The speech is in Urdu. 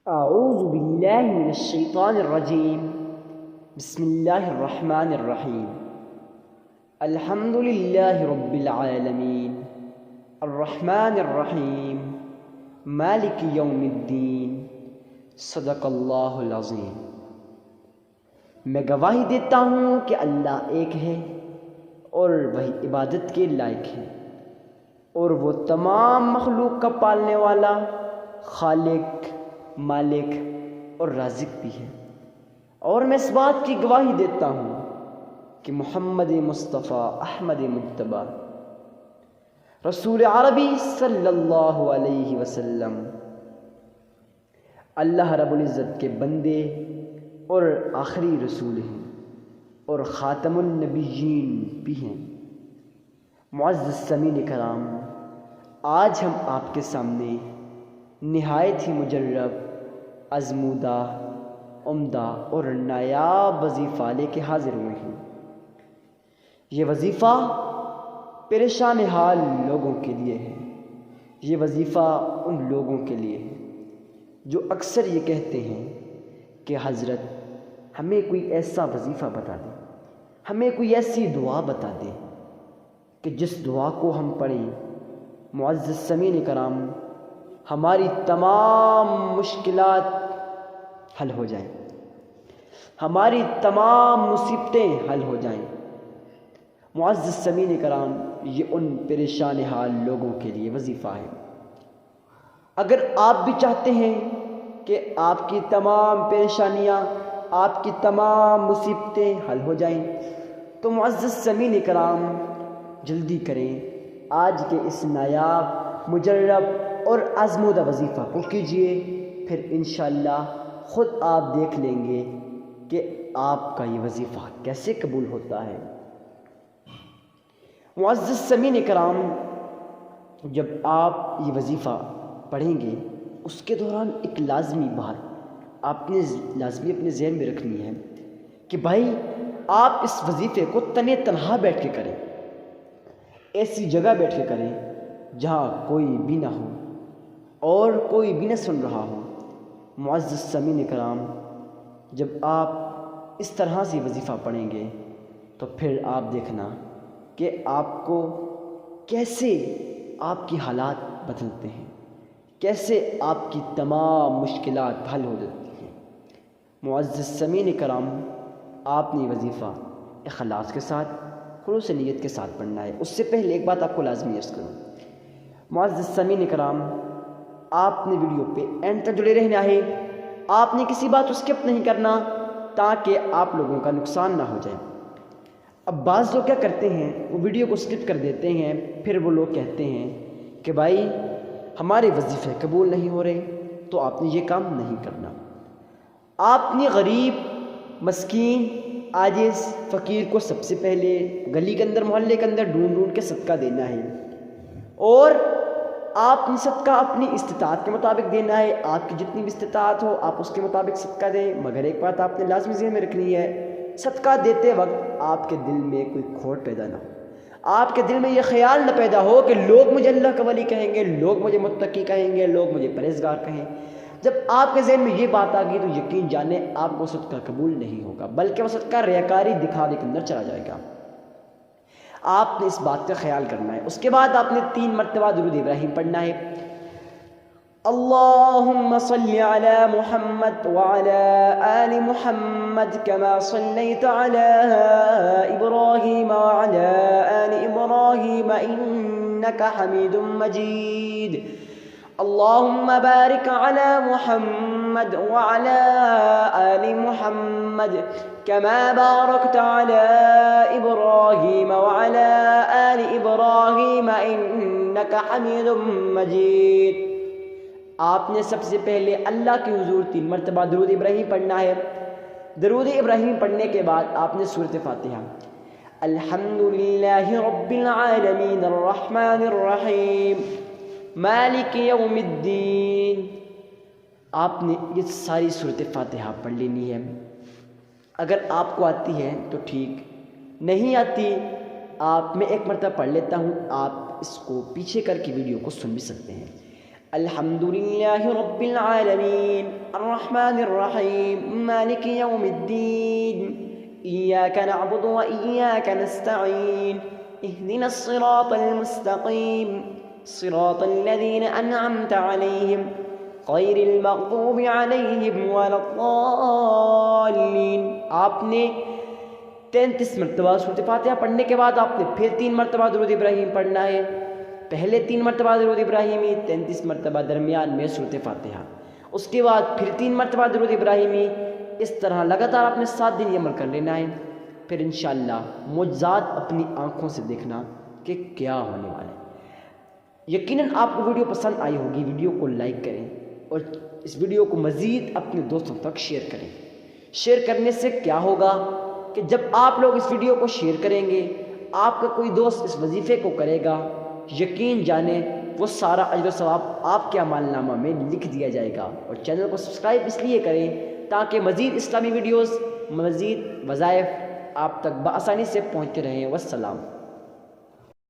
اعوذ باللہ من الشیطان الرجیم بسم اللہ الرحمن الرحیم الحمد للہ رب العالمین الرحمن الرحیم مالک یوم الدین صدق اللہ العظیم۔ میں گواہی دیتا ہوں کہ اللہ ایک ہے اور وہی عبادت کے لائق ہے، اور وہ تمام مخلوق کا پالنے والا، خالق، مالک اور رازق بھی ہے۔ اور میں اس بات کی گواہی دیتا ہوں کہ محمد مصطفیٰ احمد مجتبیٰ رسول عربی صلی اللہ علیہ وسلم اللہ رب العزت کے بندے اور آخری رسول ہیں اور خاتم النبیین بھی ہیں۔ معزز سامعین کرام، آج ہم آپ کے سامنے نہایت ہی مجرب، آزمودہ، عمدہ اور نایاب وظیفہ لے کے حاضر ہوئے ہیں۔ یہ وظیفہ پریشان حال لوگوں کے لیے ہے۔ یہ وظیفہ ان لوگوں کے لیے ہے جو اکثر یہ کہتے ہیں کہ حضرت ہمیں کوئی ایسا وظیفہ بتا دیں، ہمیں کوئی ایسی دعا بتا دیں کہ جس دعا کو ہم پڑھیں معزز سامعین کرام ہماری تمام مشکلات حل ہو جائیں، ہماری تمام مصیبتیں حل ہو جائیں۔ معزز سامعین کرام، یہ ان پریشان حال لوگوں کے لیے وظیفہ ہے۔ اگر آپ بھی چاہتے ہیں کہ آپ کی تمام پریشانیاں، آپ کی تمام مصیبتیں حل ہو جائیں، تو معزز سامعین کرام جلدی کریں، آج کے اس نایاب، مجرب اور آزمودہ وظیفہ کو کیجیے، پھر انشاءاللہ خود آپ دیکھ لیں گے کہ آپ کا یہ وظیفہ کیسے قبول ہوتا ہے۔ معزز سامعین کرام، جب آپ یہ وظیفہ پڑھیں گے، اس کے دوران ایک لازمی بات آپ نے لازمی اپنے ذہن میں رکھنی ہے کہ بھائی آپ اس وظیفے کو تنہا بیٹھ کے کریں، ایسی جگہ بیٹھ کے کریں جہاں کوئی بھی نہ ہو اور کوئی بھی نہ سن رہا ہو۔ معزز سامعین کرام، جب آپ اس طرح سے وظیفہ پڑھیں گے تو پھر آپ دیکھنا کہ آپ کو کیسے آپ کی حالات بدلتے ہیں، کیسے آپ کی تمام مشکلات حل ہو جاتی ہیں۔ معزز سامعین کرام، آپ نے یہ وظیفہ اخلاص کے ساتھ، خلوص نیت کے ساتھ پڑھنا ہے۔ اس سے پہلے ایک بات آپ کو لازمی عرض کروں، معزز سامعین کرام، آپ نے ویڈیو پہ اینڈ تک جڑے رہنا ہے۔ آپ نے کسی بات اسکپ نہیں کرنا تاکہ آپ لوگوں کا نقصان نہ ہو جائے۔ اب بعض لوگ کیا کرتے ہیں، وہ ویڈیو کو اسکپ کر دیتے ہیں، پھر وہ لوگ کہتے ہیں کہ بھائی ہمارے وظیفے قبول نہیں ہو رہے، تو آپ نے یہ کام نہیں کرنا۔ آپ نے غریب، مسکین، عاجز، فقیر کو سب سے پہلے گلی کے اندر، محلے کے اندر ڈھونڈ کے صدقہ دینا ہے، اور آپ نے صدقہ اپنی استطاعت کے مطابق دینا ہے۔ آپ کی جتنی بھی استطاعت ہو آپ اس کے مطابق صدقہ دیں، مگر ایک بات آپ نے لازمی ذہن میں رکھنی ہے، صدقہ دیتے وقت آپ کے دل میں کوئی کھوٹ پیدا نہ ہو، آپ کے دل میں یہ خیال نہ پیدا ہو کہ لوگ مجھے اللہ کا ولی کہیں گے، لوگ مجھے متقی کہیں گے، لوگ مجھے پرہیزگار کہیں۔ جب آپ کے ذہن میں یہ بات آ گئی تو یقین جانیں آپ کو صدقہ قبول نہیں ہوگا، بلکہ وہ صدقہ ریاکاری، دکھاوے کے اندر چلا جائے گا۔ آپ نے اس بات کا خیال کرنا ہے۔ اس کے بعد آپ نے 3 مرتبہ درود ابراہیم پڑھنا ہے۔ اللہم صلی علی محمد وعلی آل محمد کما صلیت علی ابراہیم وعلی آل ابراہیم انک حمید مجید۔ اللہم بارک علی محمد وعلی آل محمد كما باركت على إبراهيم وعلى آل إبراهيم إنك حميد مجيد۔ آپ نے سب سے پہلے اللہ کے حضور 3 مرتبہ درود ابراہیم پڑھنا ہے۔ درود ابراہیم پڑھنے کے بعد آپ نے سورۃ فاتحہ، الحمد للہ رب العالمین الرحمن الرحیم مالک یوم الدین، آپ نے یہ ساری سورۃ فاتحہ پڑھ لینی ہے۔ اگر آپ کو آتی ہے تو ٹھیک، نہیں آتی میں ایک مرتبہ پڑھ لیتا ہوں، آپ اس کو پیچھے کر کے ویڈیو کو سن بھی سکتے ہیں۔ الحمدللہ رب العالمین الرحمن الرحیم مالک یوم الدین ایاک نعبد و ایاک نستعین اہدنا الصراط المستقیم صراط الذین انعمت علیہم غیر المغضوب علیہم ولا الضالین۔ آپ نے 33 مرتبہ سورۃ فاتحہ پڑھنے کے بعد آپ نے پھر 3 مرتبہ درود ابراہیم پڑھنا ہے۔ پہلے 3 مرتبہ درود ابراہیمی، 33 مرتبہ درمیان میں سورۃ فاتحہ، اس کے بعد پھر 3 مرتبہ درود ابراہیمی۔ اس طرح لگاتار آپ نے 7 دن یہ عمل کر لینا ہے، پھر انشاءاللہ معجزات اپنی آنکھوں سے دیکھنا کہ کیا ہونے والا ہے۔ یقیناً آپ کو ویڈیو پسند آئی ہوگی، ویڈیو کو لائک کریں اور اس ویڈیو کو مزید اپنے دوستوں تک شیئر کریں۔ شیئر کرنے سے کیا ہوگا کہ جب آپ لوگ اس ویڈیو کو شیئر کریں گے، آپ کا کوئی دوست اس وظیفے کو کرے گا، یقین جانیں وہ سارا اجر و ثواب آپ کے اعمال نامہ میں لکھ دیا جائے گا۔ اور چینل کو سبسکرائب اس لیے کریں تاکہ مزید اسلامی ویڈیوز، مزید وظائف آپ تک بآسانی سے پہنچتے رہیں۔ والسلام۔